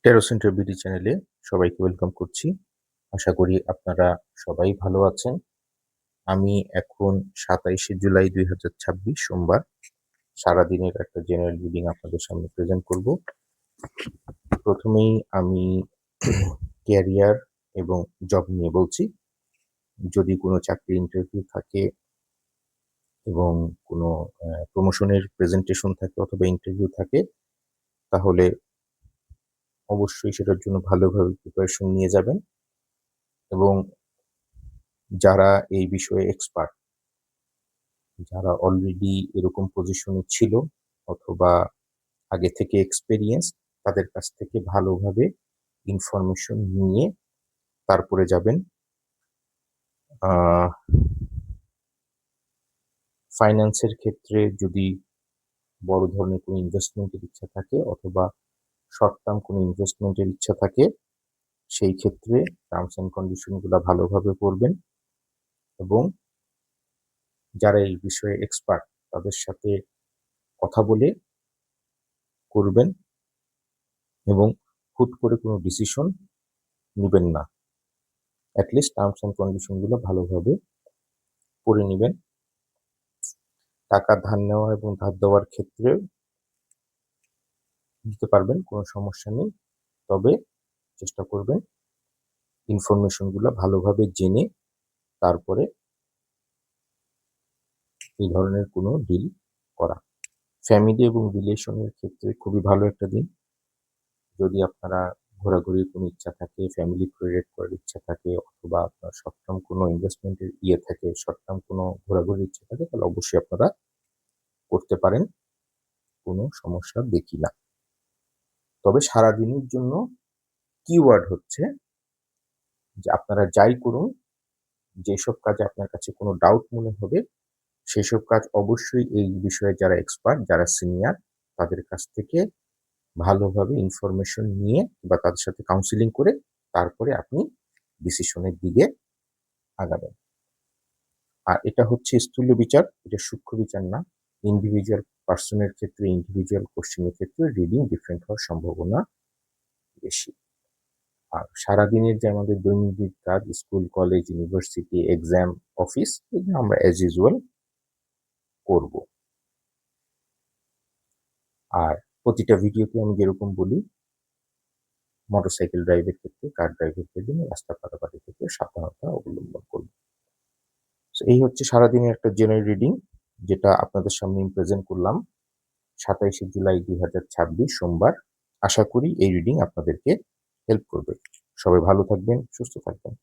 Tarot centre BD চ্যানেলে সবাইকে welcome করছি। আশা করি আপনারা সবাই ভালো আছেন। আমি এখন ২৭শে জুলাই ২০২৬ সোমবার সারাদিনের একটা জেনারেল রিডিং আপনাদের সামনে প্রেজেন্ট করব। প্রথমেই আমি ক্যারিয়ার এবং জব নিয়ে বলছি। যদি কোনো চাকরির ইন্টারভিউ থাকে এবং কোনো প্রমোশনের প্রেজেন্টেশন থাকে অথবা ইন্টারভিউ থাকে, তাহলে অবশ্যই সেটার জন্য ভালোভাবে প্রিপারেশন নিয়ে যাবেন। এবং যারা এই বিষয়ে এক্সপার্ট, যারা অলরেডি এরকম পজিশনে ছিল অথবা আগে থেকে এক্সপেরিয়েন্স, তাদের কাছ থেকে ভালোভাবে ইনফরমেশন নিয়ে তারপরে যাবেন। ফাইন্যান্সের ক্ষেত্রে যদি বড় ধরনের কোনো ইনভেস্টমেন্টের ইচ্ছা থাকে অথবা শর্ট টার্ম কোনো ইনভেস্টমেন্টের ইচ্ছা থাকে, সেই ক্ষেত্রে টার্মস অ্যান্ড কন্ডিশনগুলো ভালোভাবে পড়বেন এবং যারা এই বিষয়ে এক্সপার্ট তাদের সাথে কথা বলে করবেন এবং হুট করে কোনো ডিসিশন নিবেন না। অ্যাটলিস্ট টার্মস অ্যান্ড কন্ডিশনগুলো ভালোভাবে পড়ে নিবেন। টাকা ধার নেওয়া এবং ধার দেওয়ার ক্ষেত্রে দিতে পারবেন, কোনো সমস্যা নেই। তবে চেষ্টা করবেন ইনফরমেশনগুলো ভালোভাবে জেনে তারপরে এই ধরনের কোনো ডিল করা। ফ্যামিলি এবং রিলেশনের ক্ষেত্রে খুবই ভালো একটা দিন। যদি আপনারা ঘোরাঘুরির কোনো ইচ্ছা থাকে, ফ্যামিলি ক্রিয়েট করার ইচ্ছা থাকে অথবা আপনার শর্ট টার্ম কোনো ইনভেস্টমেন্টের থাকে, শর্ট টার্ম কোনো ঘোরাঘুরির ইচ্ছা থাকে, তাহলে অবশ্যই আপনারা করতে পারেন, কোনো সমস্যা দেখি না। তবে সারাদিনের জন্য কিওয়ার্ড হচ্ছে যে আপনারা যাই করুন, যেসব কাজে আপনার কাছে কোনো ডাউট মনে হবে সেসব কাজ অবশ্যই এই বিষয়ে যারা এক্সপার্ট, যারা সিনিয়র, তাদের কাছ থেকে ভালোভাবে ইনফরমেশন নিয়ে বা তাদের সাথে কাউন্সিলিং করে তারপরে আপনি ডিসিশনের দিকে আগাবেন। আর এটা হচ্ছে স্থূল বিচার, এটা সূক্ষ্ম বিচার না। ইন্ডিভিজুয়াল পার্সনের ক্ষেত্রে, ইন্ডিভিজুয়াল কোশ্চেনের ক্ষেত্রে রিডিং ডিফারেন্ট হওয়ার সম্ভাবনা বেশি। আর সারাদিনের যে আমাদের দৈনন্দিন কাজ, school, college, university, exam, office, এগুলো আমরা অ্যাজ ইউজুয়াল করব। আর প্রতিটা ভিডিওতে আমি যেরকম বলি, মোটরসাইকেল ড্রাইভের ক্ষেত্রে, কার ড্রাইভের ক্ষেত্রে, রাস্তা পারাপারের ক্ষেত্রে সাবধানতা অবলম্বন করব। এই হচ্ছে সারাদিনের একটা জেনারেল রিডিং, যেটা আপনাদের সামনে প্রেজেন্ট করলাম ২৭শে জুলাই ২০২৬ সোমবার। আশা করি এই রিডিং আপনাদেরকে হেল্প করবে। সবাই ভালো থাকবেন, সুস্থ থাকবেন।